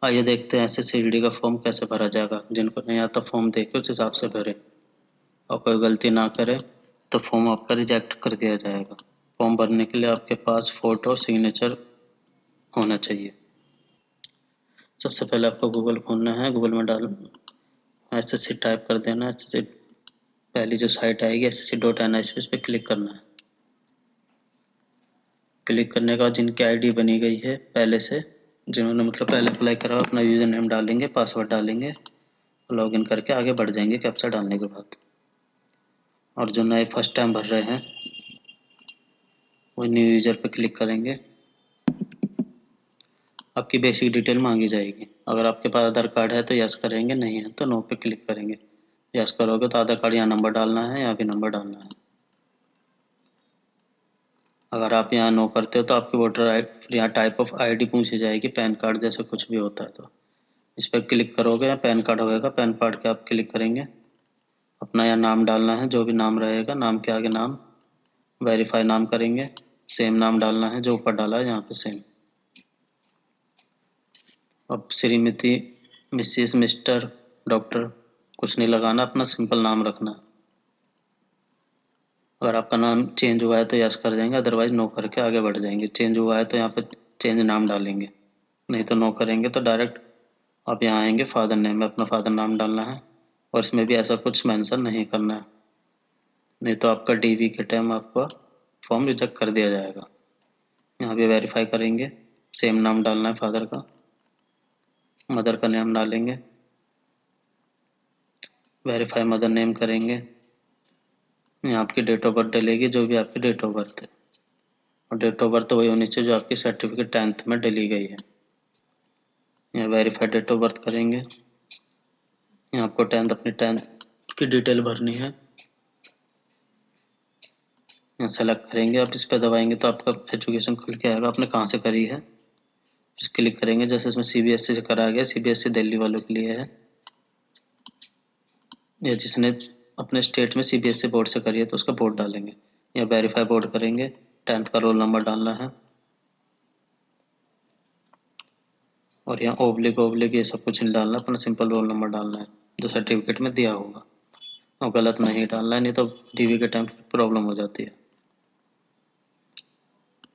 आइए देखते हैं SSCD का फॉर्म कैसे भरा जाएगा। जिनको नहीं आता फॉर्म देख के उस हिसाब से भरें और कोई गलती ना करे तो फॉर्म आपका रिजेक्ट कर दिया जाएगा। फॉर्म भरने के लिए आपके पास फ़ोटो और सिग्नेचर होना चाहिए। सबसे पहले आपको गूगल खोलना है। गूगल में SSC टाइप कर देना। SSC पहली जो साइट आएगी ssc.nic इस पर क्लिक करना है। क्लिक करने के बाद जिनकी आईडी बनी गई है पहले से, जिन्होंने मतलब पहले अप्लाई करा अपना यूज़र नेम डालेंगे, पासवर्ड डालेंगे, लॉगिन करके आगे बढ़ जाएंगे कैप्चा डालने के बाद। और जो नए फर्स्ट टाइम भर रहे हैं वो न्यू यूज़र पे क्लिक करेंगे। आपकी बेसिक डिटेल मांगी जाएगी। अगर आपके पास आधार कार्ड है तो यस करेंगे, नहीं है तो नो पे क्लिक करेंगे। यस करोगे तो आधार कार्ड यहाँ नंबर डालना है, यहाँ भी नंबर डालना है। अगर आप यहाँ नो करते हो तो आपकी वोटर आई फिर यहाँ टाइप ऑफ आईडी पूछी जाएगी, पैन कार्ड जैसे कुछ भी होता है तो इस पर क्लिक करोगे या पैन कार्ड होएगा, पैन कार्ड के आप क्लिक करेंगे। अपना यहाँ नाम डालना है, जो भी नाम रहेगा, नाम के आगे नाम, वेरीफाई नाम करेंगे। सेम नाम डालना है जो ऊपर डाला है यहाँ पे सेम। अब श्रीमती, मिसिस, मिस्टर, डॉक्टर कुछ नहीं लगाना, अपना सिंपल नाम रखना है। अगर आपका नाम चेंज हुआ है तो यस कर देंगे, अदरवाइज नो करके आगे बढ़ जाएंगे। चेंज हुआ है तो यहाँ पे चेंज नाम डालेंगे, नहीं तो नो करेंगे तो डायरेक्ट आप यहाँ आएंगे। फादर नेम में अपना फादर नाम डालना है और इसमें भी ऐसा कुछ मेंशन नहीं करना है, नहीं तो आपका DV के टाइम आपका फॉर्म रिजेक्ट कर दिया जाएगा। यहाँ पे वेरीफाई करेंगे, सेम नाम डालना है फादर का, मदर का नेम डालेंगे, वेरीफाई मदर नेम करेंगे। यहाँ आपकी डेट ऑफ बर्थ डलेगी, जो भी आपकी डेट ऑफ बर्थ है, और डेट ऑफ बर्थ वही होनी चाहिए जो आपकी सर्टिफिकेट 10th में डली गई है। यहाँ वेरीफाई डेट ऑफ बर्थ करेंगे। यहाँ आपको अपनी 10th की डिटेल भरनी है। यहाँ सेलेक्ट करेंगे, आप इस पर दबाएंगे तो आपका एजुकेशन खुल के आएगा, आपने कहाँ से करी है इस क्लिक करेंगे। जैसे इसमें CBSE से करा गया, CBSE दिल्ली वालों के लिए है, या जिसने अपने स्टेट में CBSE बोर्ड से करी है तो उसका बोर्ड डालेंगे। या वेरीफाई बोर्ड करेंगे, 10th का रोल नंबर डालना है और यहाँ ओब्लिक ओब्लिक ये सब कुछ नहीं डालना, अपना सिंपल रोल नंबर डालना है जो सर्टिफिकेट में दिया होगा, और गलत नहीं डालना है, नहीं तो DV के टाइम प्रॉब्लम हो जाती है।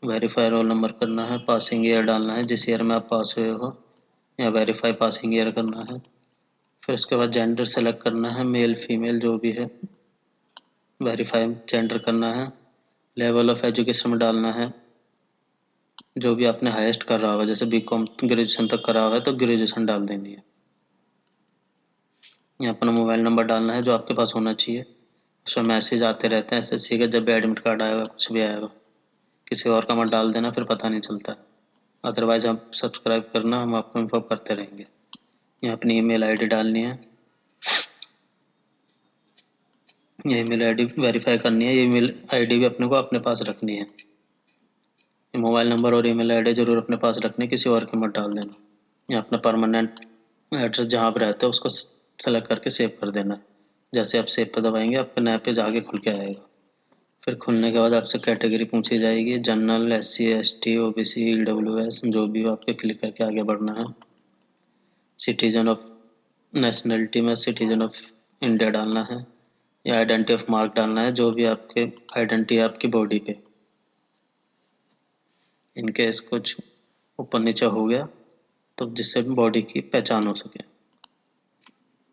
वेरीफाई रोल नंबर करना है, पासिंग ईयर डालना है जिस ईयर में आप पास हुए हो, या वेरीफाई पासिंग ईयर करना है। फिर उसके बाद जेंडर सेलेक्ट करना है, मेल फीमेल जो भी है, वेरीफाई जेंडर करना है। लेवल ऑफ एजुकेशन में डालना है जो भी आपने हाईएस्ट कर रहा होगा, जैसे BCom ग्रेजुएशन तक करा हुआ है तो ग्रेजुएशन डाल देनी है। यहाँ अपना मोबाइल नंबर डालना है जो आपके पास होना चाहिए। उसमें मैसेज आते रहते हैं SSC का, जब भी एडमिट कार्ड आएगा कुछ भी आएगा, किसी और का मत डाल देना, फिर पता नहीं चलता। अदरवाइज आप सब्सक्राइब करना, हम आपको इन्फॉर्म करते रहेंगे। यहाँ अपनी ईमेल आईडी डालनी है, ये ईमेल आईडी वेरीफाई करनी है। ये ईमेल आईडी भी अपने को अपने पास रखनी है। मोबाइल नंबर और ईमेल आईडी जरूर अपने पास रखनी, किसी और की मत डाल देना। यहाँ अपना परमानेंट एड्रेस जहाँ आप रहते हो उसको सेलेक्ट करके सेव कर देना। जैसे आप सेव पे दबाएंगे आपका नया पेज आगे खुल के आएगा। फिर खुलने के बाद आपसे कैटेगरी पूछी जाएगी, general, SC ST OBC EWS जो भी हो, आपके क्लिक करके आगे बढ़ना है। सिटीजन ऑफ, नेशनलिटी में सिटीजन ऑफ इंडिया डालना है, या आइडेंटिटी ऑफ मार्क डालना है जो भी आपके आइडेंटिटी है आपकी बॉडी पे। इनकेस कुछ ऊपर नीचे हो गया तो जिससे बॉडी की पहचान हो सके।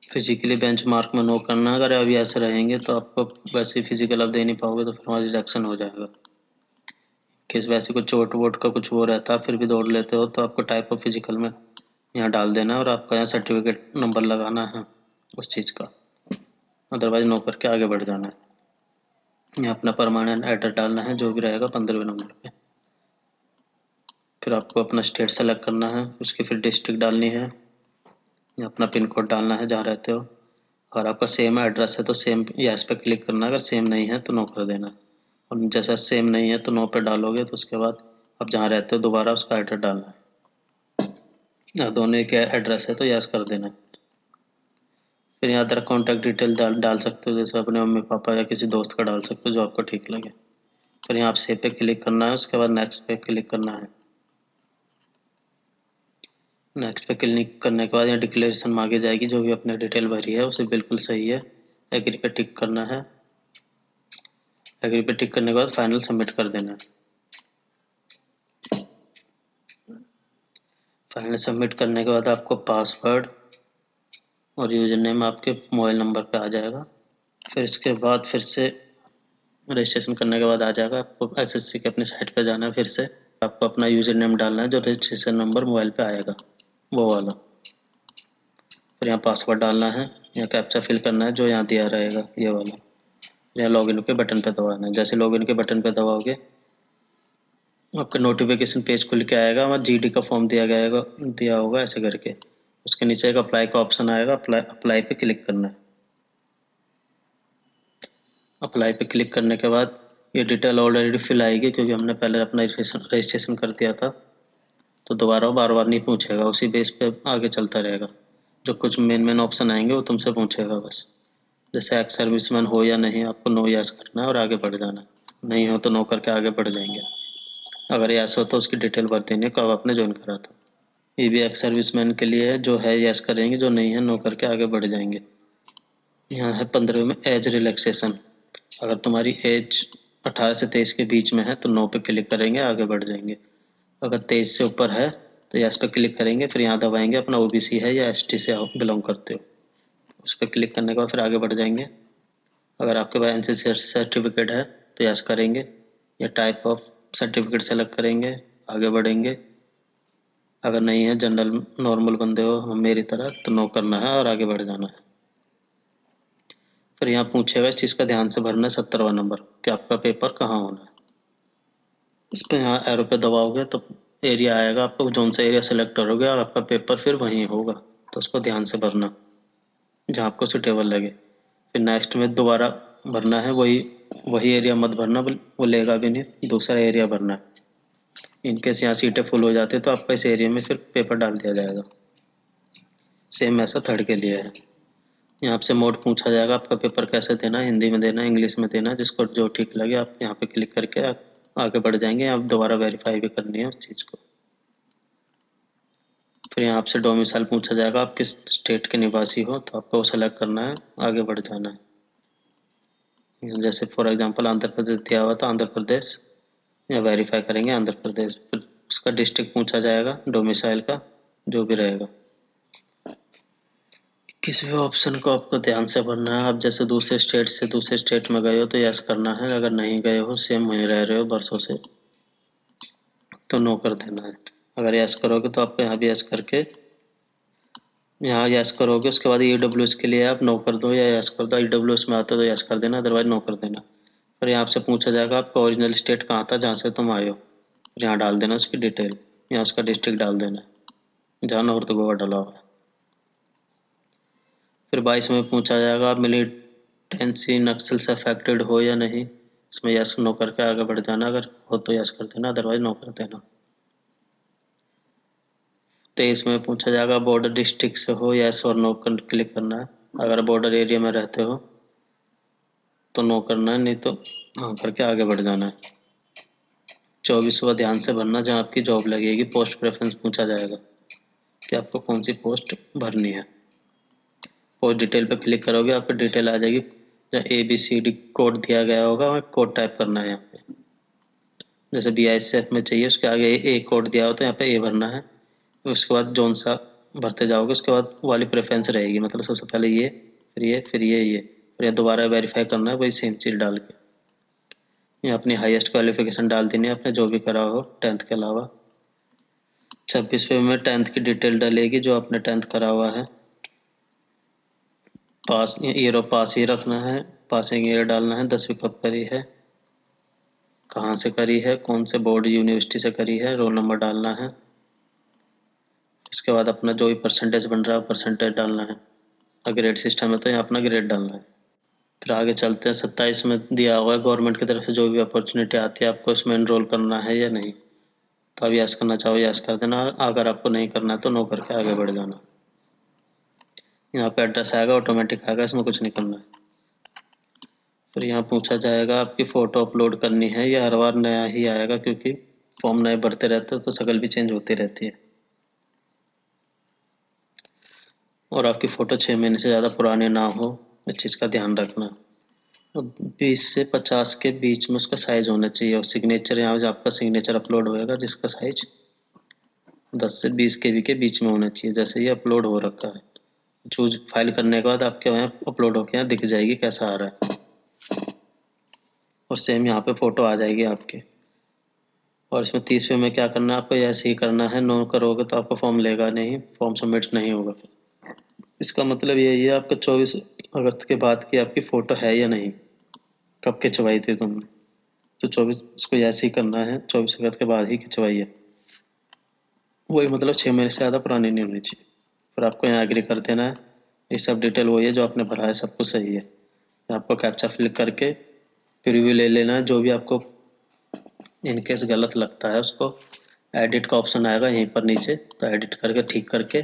फिजिकली बेंचमार्क में नो करना। अगर अभी ऐसे रहेंगे तो आपको वैसे फिजिकल आप दे नहीं पाओगे तो फिर वहाँ रिजेक्शन हो जाएगा। किस वैसे कुछ चोट वोट का कुछ वो रहता है फिर भी दौड़ लेते हो तो आपको टाइप ऑफ फिजिकल में यहाँ डाल देना है और आपका यहाँ सर्टिफिकेट नंबर लगाना है उस चीज़ का, अदरवाइज नो करके आगे बढ़ जाना है। यहाँ अपना परमानेंट एड्रेस डालना है जो भी रहेगा 15वें नंबर पे। फिर आपको अपना स्टेट सेलेक्ट करना है, उसकी फिर डिस्ट्रिक्ट डालनी है, या अपना पिन कोड डालना है जहाँ रहते हो। अगर आपका सेम एड्रेस है तो सेम यस पे क्लिक करना है, अगर सेम नहीं है तो नो कर देना है। और जैसा सेम नहीं है तो नो पे डालोगे तो उसके बाद आप जहाँ रहते हो दोबारा उसका एड्रेस डालना है। या दोनों के एड्रेस है तो यस कर देना है। फिर यहाँ अदर कॉन्टैक्ट डिटेल डाल सकते हो, जैसे अपने मम्मी पापा या किसी दोस्त का डाल सकते हो जो आपको ठीक लगे। फिर यहाँ आप सेव पे क्लिक करना है, उसके बाद नेक्स्ट पे क्लिक करना है। नेक्स्ट पे क्लिक करने के बाद यहाँ डिक्लेरेशन मांगी जाएगी, जो भी अपने डिटेल भरी है उसे बिल्कुल सही है, एग्री पे टिक करना है। एग्री पे टिक करने के बाद फाइनल सबमिट कर देना है। फाइनल सबमिट करने के बाद आपको पासवर्ड और यूजर नेम आपके मोबाइल नंबर पे आ जाएगा। फिर इसके बाद फिर से रजिस्ट्रेशन करने के बाद आ जाएगा, आपको एसएससी के अपनी साइट पे जाना है। फिर से आपको अपना यूजर नेम डालना है, जो रजिस्ट्रेशन नंबर मोबाइल पे आएगा वो वाला। फिर यहाँ पासवर्ड डालना है, यहाँ कैप्चा फिल करना है जो यहाँ दिया रहेगा ये वाला। यहाँ लॉगिन के बटन पे दबाना है। जैसे लॉगिन के बटन पे दबाओगे आपका नोटिफिकेशन पेज खुल के आएगा, वहाँ जीडी का फॉर्म दिया होगा ऐसे करके। उसके नीचे एक अप्लाई का ऑप्शन आएगा, अप्लाई पे क्लिक करना है। अप्लाई पे क्लिक करने के बाद ये डिटेल ऑलरेडी फिल आएगी, क्योंकि हमने पहले अपना रजिस्ट्रेशन कर दिया था, तो दोबारा बार बार नहीं पूछेगा, उसी बेस पे आगे चलता रहेगा। जो कुछ मेन ऑप्शन आएंगे वो तुमसे पूछेगा बस। जैसे एक्स सर्विसमैन हो या नहीं, आपको नो यस करना है और आगे बढ़ जाना है। नहीं हो तो नो करके आगे बढ़ जाएंगे। अगर यस हो तो उसकी डिटेल भर देनी है, कब आपने ज्वाइन करा था। ये भी एक्स सर्विसमैन के लिए है, जो है यस करेंगे, जो नहीं है नो करके आगे बढ़ जाएंगे। यहाँ है 15 में एज रिलैक्सेशन। अगर तुम्हारी एज 18 से 23 के बीच में है तो नो पे क्लिक करेंगे, आगे बढ़ जाएंगे। अगर 23 से ऊपर है तो यस पे क्लिक करेंगे, फिर यहाँ दबाएंगे अपना ओबीसी है या एसटी से आप बिलोंग करते हो, उस पर क्लिक करने के बाद फिर आगे बढ़ जाएंगे। अगर आपके पास एनसीसी सर्टिफिकेट है तो यस करेंगे, या टाइप ऑफ सर्टिफिकेट सेलेक्ट करेंगे, आगे बढ़ेंगे। अगर नहीं है, जनरल नॉर्मल बंदे हो हम मेरी तरह, तो नो करना है और आगे बढ़ जाना है। फिर यहाँ पूछेगा, इस चीज़ का ध्यान से भरना है 70वां नंबर कि आपका पेपर कहाँ होना है। इस पर यहाँ एरो पे दबाओगे तो एरिया आएगा, आपको जोन सा एरिया सेलेक्ट करोगे और आपका पेपर फिर वहीं होगा, तो उसको ध्यान से भरना जहाँ आपको सुटेबल लगे। फिर नेक्स्ट में दोबारा भरना है, वही वही एरिया मत भरना, वो लेगा भी नहीं, दूसरा एरिया भरना है। इनकेस यहाँ सीटें फुल हो जाती है तो आपका इस एरिया में फिर पेपर डाल दिया जाएगा। सेम ऐसा थर्ड के लिए है। यहाँ आपसे मोड पूछा जाएगा, आपका पेपर कैसे देना है, हिंदी में देना है, इंग्लिश में देना है, जिसको जो ठीक लगे आप यहाँ पे क्लिक करके आप आगे बढ़ जाएंगे। आप दोबारा वेरीफाई भी करनी है उस चीज़ को। फिर यहाँ आपसे डोमिसाइल पूछा जाएगा, आप किस स्टेट के निवासी हो, तो आपको वो सेलेक्ट करना है, आगे बढ़ जाना है। जैसे फॉर एग्जांपल आंध्र प्रदेश दिया हुआ था, आंध्र प्रदेश या वेरीफाई करेंगे आंध्र प्रदेश। फिर उसका डिस्ट्रिक्ट पूछा जाएगा, डोमिसाइल का जो भी रहेगा। किसी भी ऑप्शन को आपको ध्यान से भरना है। आप जैसे दूसरे स्टेट से दूसरे स्टेट में गए हो तो यस करना है, अगर नहीं गए हो, सेम वहीं रह रहे हो बरसों से, तो नो कर देना है। अगर यस करोगे तो आपको यहाँ भी यस करके, यहाँ यस करोगे उसके बाद EWS के लिए आप नो कर दो या यस कर दो। EWS में आता है तो यस कर देना, अदरवाइज नो कर देना। फिर यहाँ आपसे पूछा जाएगा आपका ओरिजिनल स्टेट कहाँ था जहाँ से तुम आए हो, फिर यहाँ डाल देना उसकी डिटेल, यहाँ उसका डिस्ट्रिक्ट डाल देना जहाँ नॉर्थ गोवा डाला हुआ है। फिर 22 में पूछा जाएगा आप मिलिटेंसी नक्सल से अफेक्टेड हो या नहीं, इसमें यस नो करके आगे बढ़ जाना, अगर हो तो यस कर देना, अदरवाइज नो कर देना। 23 में पूछा जाएगा बॉर्डर डिस्ट्रिक्ट से हो, यस और नो कर क्लिक करना है। अगर बॉर्डर एरिया में रहते हो तो नो करना है, नहीं तो हाँ करके आगे बढ़ जाना है। 24वां ध्यान से भरना, जहाँ आपकी जॉब लगेगी। पोस्ट प्रेफरेंस पूछा जाएगा कि आपको कौन सी पोस्ट भरनी है। पोस्ट डिटेल पे क्लिक करोगे, आपको डिटेल आ जाएगी, जहाँ ABCD कोड दिया गया होगा, वहाँ कोड टाइप करना है यहाँ पे। जैसे BISF में चाहिए, उसके आगे ए कोड दिया होता है, यहाँ पे ए भरना है। उसके बाद जोन सा भरते जाओगे, उसके बाद वाली प्रेफरेंस रहेगी, मतलब सबसे पहले ये, फिर ये, फिर ये, फिर ये दोबारा वेरीफाई करना है वही सेम चीज़ डाल के। यहाँ अपनी हाईएस्ट क्वालिफिकेशन डाल देनी है, आपने जो भी करा हो 10th के अलावा। 26वें में 10th की डिटेल डलेगी, जो आपने 10th करा हुआ है। पास ईयर ऑफ पास ही रखना है, पासिंग ईयर डालना है, 10वीं कब करी है, कहाँ से करी है, कौन से बोर्ड यूनिवर्सिटी से करी है, रोल नंबर डालना है। इसके बाद अपना जो भी परसेंटेज बन रहा है परसेंटेज डालना है। अगर ग्रेड सिस्टम है तो यहाँ अपना ग्रेड डालना है। फिर आगे चलते हैं। 27 में दिया हुआ है गवर्नमेंट की तरफ से जो भी अपॉर्चुनिटी आती है आपको इसमें एनरोल करना है या नहीं, तो आप यस करना चाहो यस कर देना, अगर आपको नहीं करना है तो नो करके आगे बढ़ जाना। यहाँ पे एड्रेस आएगा, ऑटोमेटिक आएगा, इसमें कुछ नहीं करना है। फिर यहाँ पूछा जाएगा आपकी फ़ोटो अपलोड करनी है, या हर बार नया ही आएगा, क्योंकि फॉर्म नए भरते रहते हो तो शक्ल भी चेंज होती रहती है। और आपकी फ़ोटो 6 महीने से ज़्यादा पुरानी ना हो, इस चीज़ का ध्यान रखना। तो 20 से 50 के बीच में उसका साइज़ होना चाहिए। और सिग्नेचर, यहाँ से आपका सिग्नेचर अपलोड होएगा जिसका साइज़ 10 से 20 KB के बीच में होना चाहिए। जैसे ये अपलोड हो रखा है, चूज फाइल करने के बाद आपके वहाँ अपलोड होकर यहाँ दिख जाएगी कैसा आ रहा है, और सेम यहाँ पे फ़ोटो आ जाएगी आपकी। और इसमें 30वें में क्या करना है आपको, ऐसे ही करना है। नो करोगे तो आपका फॉर्म लेगा नहीं, फॉर्म सबमिट नहीं होगा। इसका मतलब यही है, आपका 24 अगस्त के बाद की आपकी फ़ोटो है या नहीं, कब खिंचवाई थी तुमने, तो 24 इसको ऐसे ही करना है, 24 अगस्त के बाद ही खिंचवाई है। वही मतलब 6 महीने से ज़्यादा पुरानी नहीं होनी चाहिए। फिर आपको यहाँ एग्री कर देना है। ये सब डिटेल वही है जो आपने भरा है, सब कुछ सही है। आपको कैप्चा फिल करके प्रीव्यू ले लेना है। जो भी आपको इनकेस गलत लगता है उसको एडिट का ऑप्शन आएगा यहीं पर नीचे, तो एडिट करके ठीक करके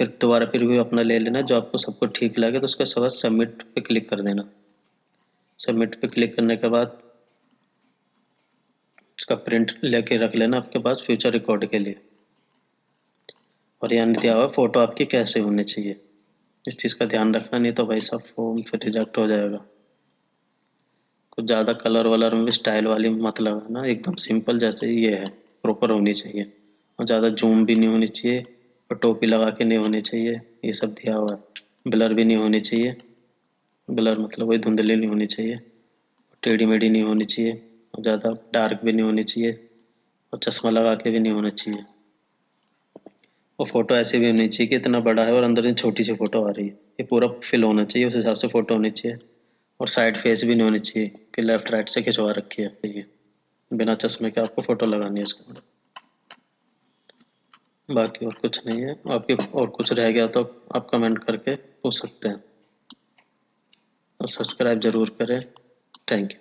फिर दोबारा प्रीव्यू अपना ले लेना। जो आपको सब कुछ ठीक लगे तो उसके बाद सबमिट पे क्लिक कर देना। सबमिट पे क्लिक करने के बाद उसका प्रिंट लेके रख लेना आपके पास फ्यूचर रिकॉर्ड के लिए। और यहाँ दिया हुआ फ़ोटो आपकी कैसे होनी चाहिए, इस चीज़ का ध्यान रखना, नहीं तो भाई सब फॉर्म फिर रिजेक्ट हो जाएगा। कुछ ज़्यादा कलर वलर में भी स्टाइल वाली मत लगाना, एकदम सिंपल जैसे ये है प्रॉपर होनी चाहिए। और ज़्यादा जूम भी नहीं होनी चाहिए और टोपी लगा के नहीं होनी चाहिए, ये सब दिया हुआ है। ब्लर भी नहीं होनी चाहिए, ब्लर मतलब वही धुंधली नहीं होनी चाहिए, टेढ़ी मेढ़ी नहीं होनी चाहिए, और ज़्यादा डार्क भी नहीं होनी चाहिए, और चश्मा लगा के भी नहीं होना चाहिए। और फ़ोटो ऐसी भी होनी चाहिए कि इतना बड़ा है और अंदर से छोटी सी फ़ोटो आ रही है, ये पूरा फिल होना चाहिए, उस हिसाब से फ़ोटो होनी चाहिए। और साइड फेस भी नहीं होनी चाहिए कि लेफ़्ट राइट से खिंचवा रखी है, ये बिना चश्मे के आपको फ़ोटो लगानी है इसके अंदर। बाकी और कुछ नहीं है। आपके और कुछ रह गया तो आप कमेंट करके पूछ सकते हैं, और सब्सक्राइब ज़रूर करें। Thank you.